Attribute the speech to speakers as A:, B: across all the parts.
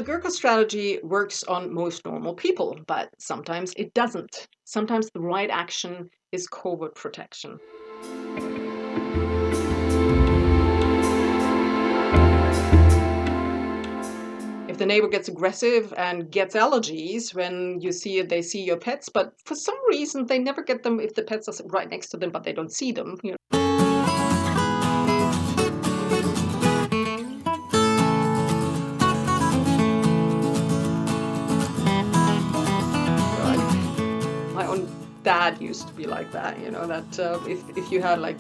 A: Gurkha strategy works on most normal people, but sometimes it doesn't. Sometimes the right action is covert protection. If the neighbor gets aggressive and gets allergies when they see your pets, but for some reason they never get them if the pets are right next to them, but they don't see them. My own dad used to be like that, that if you had like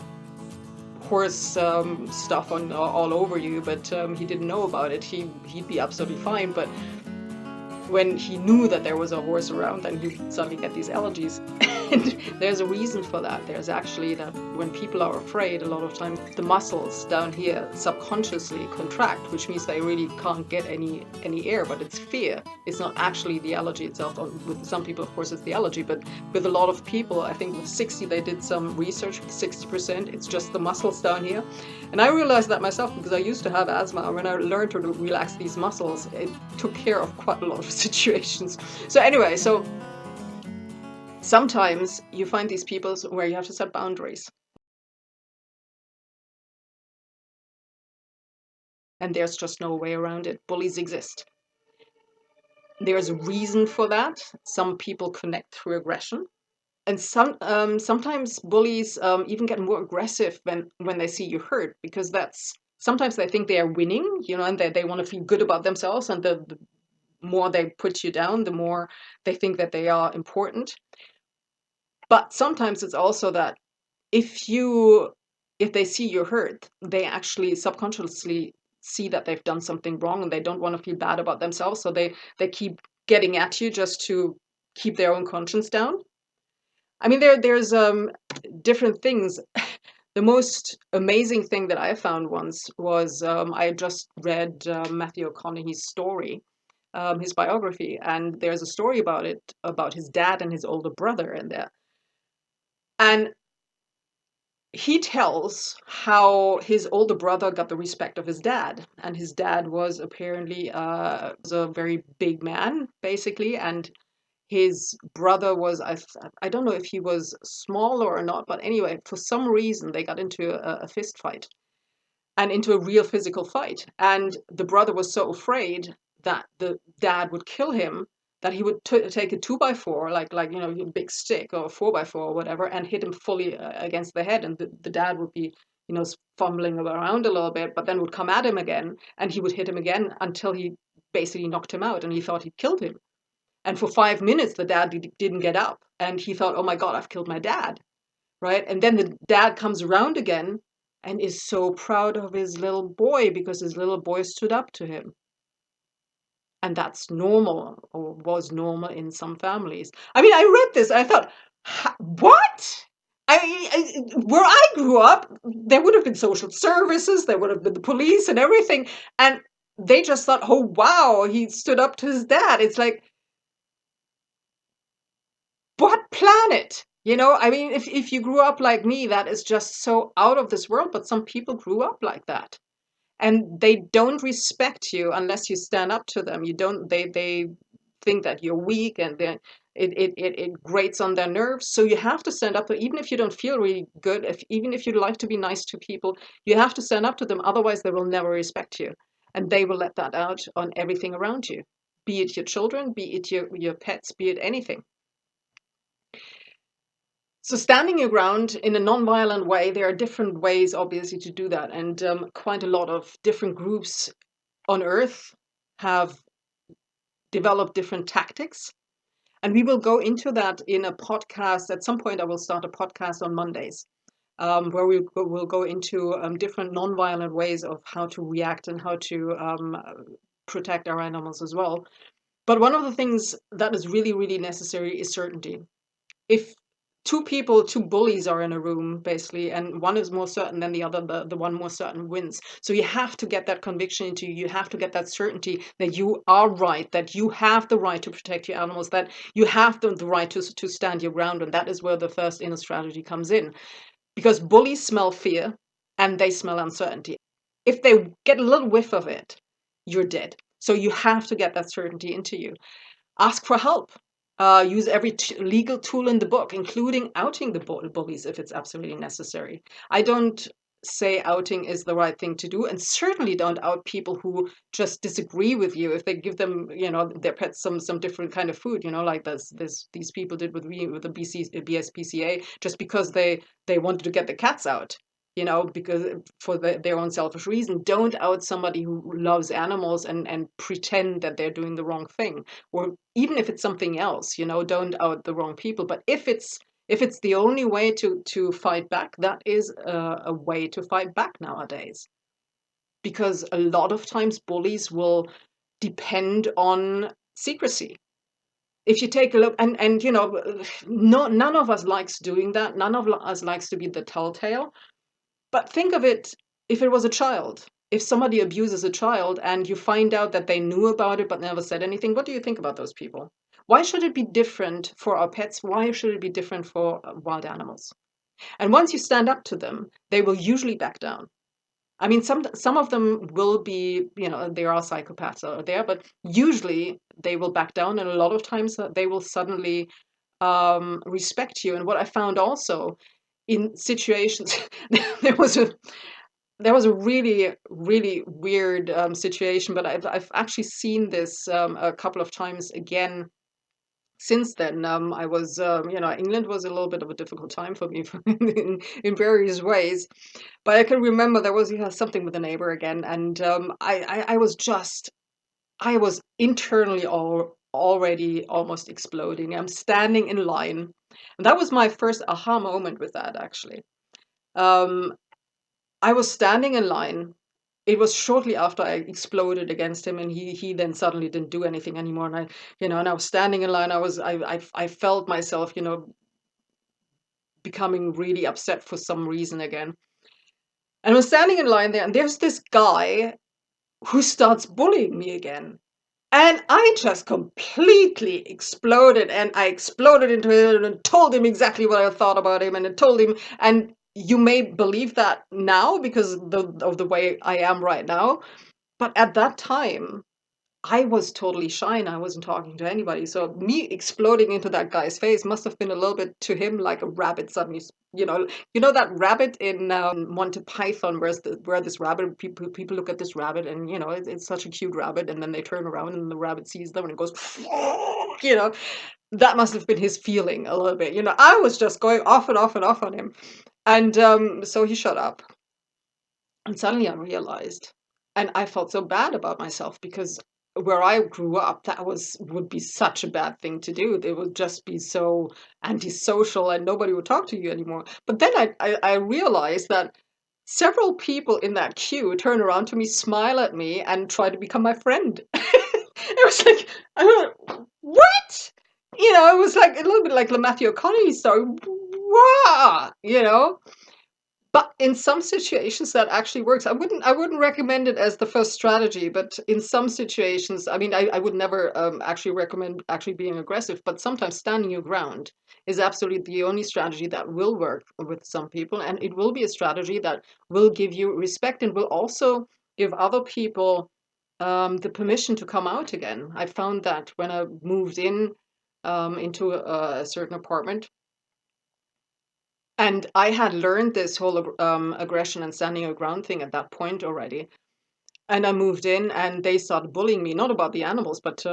A: horse stuff on all over you, but he didn't know about it, he'd be absolutely fine. But when he knew that there was a horse around, then he'd suddenly get these allergies. And there's a reason for that. There's actually that when people are afraid, a lot of times the muscles down here subconsciously contract, which means they really can't get any air, but it's fear. It's not actually the allergy itself. With some people, of course, it's the allergy, but with a lot of people, I think with 60, they did some research, 60%, it's just the muscles down here. And I realized that myself because I used to have asthma. When I learned to relax these muscles, it took care of quite a lot of situations. So anyway, sometimes you find these people where you have to set boundaries. And there's just no way around it. Bullies exist. There's a reason for that. Some people connect through aggression. And sometimes bullies even get more aggressive when they see you hurt, because sometimes they think they are winning, and they want to feel good about themselves. And the more they put you down, the more they think that they are important. But sometimes it's also that if they see you hurt, they actually subconsciously see that they've done something wrong and they don't want to feel bad about themselves. So they keep getting at you just to keep their own conscience down. I mean, there's different things. The most amazing thing that I found once was I just read Matthew McConaughey's story, his biography, and there's a story about his dad and his older brother in there. And he tells how his older brother got the respect of his dad, and his dad was apparently was a very big man, basically, and his brother was, I don't know if he was smaller or not, but anyway, for some reason they got into a fist fight and into a real physical fight. And the brother was so afraid that the dad would kill him that he would take a 2x4, like a big stick or a 4x4 or whatever, and hit him fully against the head. And the dad would be, fumbling around a little bit, but then would come at him again, and he would hit him again until he basically knocked him out, and he thought he'd killed him. And for 5 minutes, the dad didn't get up, and he thought, "Oh my God, I've killed my dad." Right? And then the dad comes around again and is so proud of his little boy because his little boy stood up to him. And that's normal, or was normal in some families. I mean, I read this, I thought, what? Where I grew up, there would have been social services, there would have been the police and everything. And they just thought, oh, wow, he stood up to his dad. It's like, what planet? I mean, if you grew up like me, that is just so out of this world. But some people grew up like that, and they don't respect you unless you stand up to them. You don't. They think that you're weak, and then it grates on their nerves. So you have to stand up to, even if you don't feel really good, even if you'd like to be nice to people, you have to stand up to them. Otherwise, they will never respect you, and they will let that out on everything around you, be it your children, be it your pets, be it anything. So standing your ground in a non-violent way, there are different ways, obviously, to do that. And quite a lot of different groups on Earth have developed different tactics. And we will go into that in a podcast. At some point, I will start a podcast on Mondays, where we'll go into different non-violent ways of how to react and how to protect our animals as well. But one of the things that is really, really necessary is certainty. If two bullies are in a room, basically, and one is more certain than the other, the one more certain wins. So you have to get that conviction into you. You have to get that certainty that you are right, that you have the right to protect your animals, that you have the right to stand your ground. And that is where the first inner strategy comes in. Because bullies smell fear and they smell uncertainty. If they get a little whiff of it, you're dead. So you have to get that certainty into you. Ask for help. Use every legal tool in the book, including outing the bullies if it's absolutely necessary. I don't say outing is the right thing to do, and certainly don't out people who just disagree with you if they give them, their pets some different kind of food, like these people did with me with the BSPCA, just because they wanted to get the cats out. Because for their own selfish reason. Don't out somebody who loves animals and pretend that they're doing the wrong thing, or even if it's something else, don't out the wrong people. But if it's the only way to fight back, that is a way to fight back nowadays. Because a lot of times bullies will depend on secrecy. If you take a look, and no, none of us likes doing that. None of us likes to be the telltale. But think of it, if it was a child. If somebody abuses a child and you find out that they knew about it but never said anything, what do you think about those people? Why should it be different for our pets? Why should it be different for wild animals? And once you stand up to them, they will usually back down. I mean, some of them will be, there are psychopaths out there, but usually they will back down, and a lot of times they will suddenly respect you. And what I found also in situations, there was a there was a really, really weird situation, but I've actually seen this a couple of times again since then. I was, England was a little bit of a difficult time for me in various ways, but I can remember there was something with a neighbor again, and I was internally already almost exploding. I'm standing in line, and that was my first aha moment with that actually. Um, I was standing in line. It was shortly after I exploded against him, and he then suddenly didn't do anything anymore. And I was standing in line. I felt myself, becoming really upset for some reason again. And I was standing in line there, and there's this guy who starts bullying me again. And I just completely exploded, and I exploded into him and told him exactly what I thought about him, and I told him, and you may believe that now because of the way I am right now, but at that time, I was totally shy and I wasn't talking to anybody. So me exploding into that guy's face must have been a little bit to him like a rabbit suddenly, that rabbit in Monty Python, where this rabbit, people look at this rabbit and it's such a cute rabbit, and then they turn around and the rabbit sees them and it goes, you know, that must have been his feeling a little bit. I was just going off and off and off on him, and so he shut up. And suddenly I realized, and I felt so bad about myself because where I grew up, that would be such a bad thing to do. They would just be so antisocial and nobody would talk to you anymore. But then I realized that several people in that queue turn around to me, smile at me, and try to become my friend. It was like, I went, what? It was like a little bit like the Matthew McConaughey story. Wow, but in some situations that actually works. I wouldn't recommend it as the first strategy, but in some situations, I mean, I would never actually recommend actually being aggressive, but sometimes standing your ground is absolutely the only strategy that will work with some people, and it will be a strategy that will give you respect and will also give other people the permission to come out again. I found that when I moved in into a certain apartment, and I had learned this whole aggression and standing your ground thing at that point already. And I moved in, and they started bullying me, not about the animals, but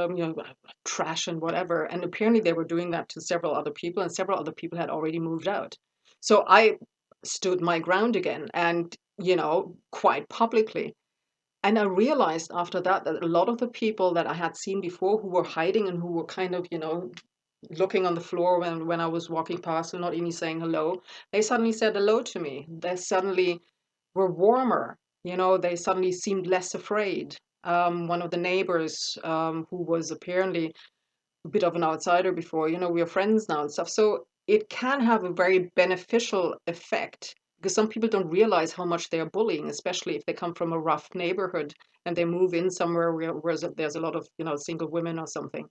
A: trash and whatever. And apparently, they were doing that to several other people, and several other people had already moved out. So I stood my ground again, and quite publicly. And I realized after that a lot of the people that I had seen before who were hiding and who were kind of, looking on the floor when I was walking past and not even saying hello, they suddenly said hello to me. They suddenly were warmer. They suddenly seemed less afraid. One of the neighbors, who was apparently a bit of an outsider before, we are friends now and stuff. So it can have a very beneficial effect because some people don't realize how much they are bullying, especially if they come from a rough neighborhood and they move in somewhere where there's a lot of, single women or something.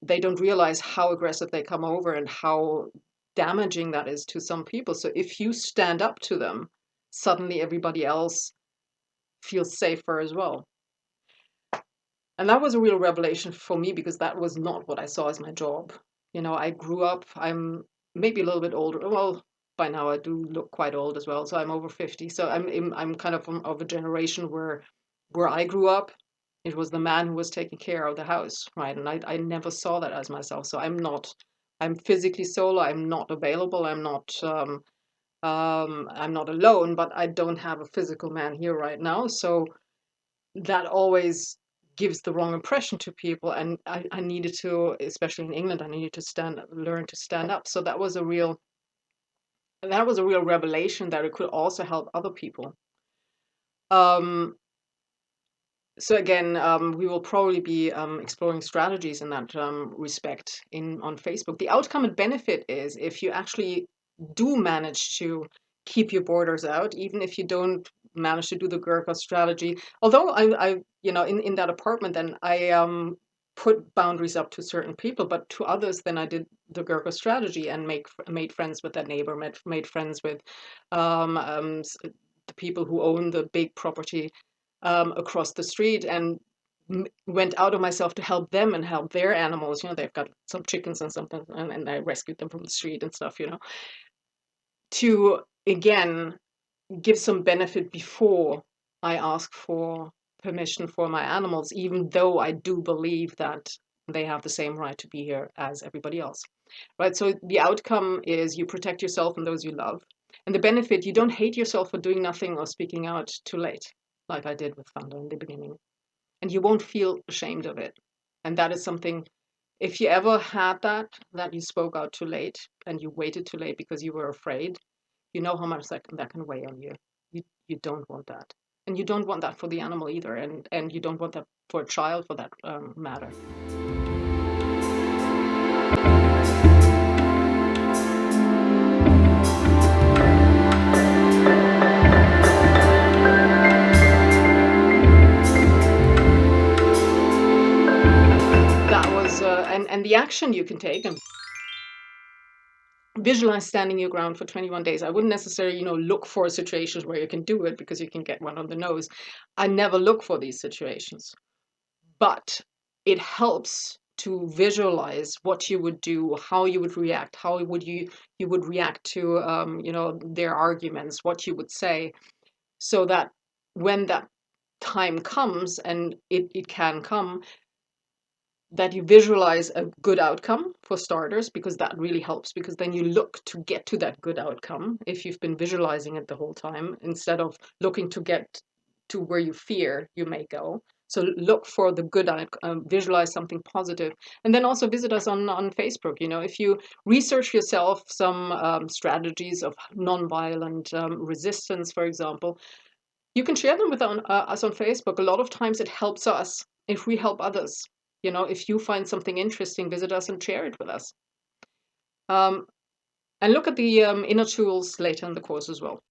A: They don't realize how aggressive they come over and how damaging that is to some people. So if you stand up to them, suddenly everybody else feels safer as well. And that was a real revelation for me because that was not what I saw as my job. I grew up, I'm maybe a little bit older. Well, by now I do look quite old as well. So I'm over 50. So I'm kind of of a generation where I grew up, it was the man who was taking care of the house, right? And I never saw that as myself. So I'm physically solo, I'm not available, I'm not alone, but I don't have a physical man here right now. So that always gives the wrong impression to people. And I needed to, especially in England, I needed to learn to stand up. So that was a real revelation that it could also help other people. Um, so again, we will probably be exploring strategies in that respect on Facebook. The outcome and benefit is if you actually do manage to keep your borders out, even if you don't manage to do the Gurkha strategy. Although in that apartment, then I put boundaries up to certain people, but to others, then I did the Gurkha strategy and made friends with that neighbor, made friends with the people who own the big property across the street, and went out of myself to help them and help their animals. They've got some chickens and something, and I rescued them from the street and stuff, to again give some benefit before I ask for permission for my animals, even though I do believe that they have the same right to be here as everybody else. Right? So the outcome is you protect yourself and those you love. And the benefit, you don't hate yourself for doing nothing or speaking out too late, like I did with Thunder in the beginning. And you won't feel ashamed of it. And that is something, if you ever had that you spoke out too late and you waited too late because you were afraid, you know how much that can weigh on you. You don't want that. And you don't want that for the animal either. And you don't want that for a child for that matter. That was, and the action you can take and visualize standing your ground for 21 days. I wouldn't necessarily, look for situations where you can do it because you can get one on the nose. I never look for these situations, but it helps to visualize what you would do, how you would react, how would you would react to, their arguments, what you would say, so that when that time comes, and it can come, that you visualize a good outcome for starters, because that really helps, because then you look to get to that good outcome if you've been visualizing it the whole time instead of looking to get to where you fear you may go. So look for the good outcome, visualize something positive, and then also visit us on Facebook. If you research yourself some strategies of nonviolent resistance, for example, you can share them with us on Facebook. A lot of times it helps us if we help others. If you find something interesting, visit us and share it with us. And look at the inner tools later in the course as well.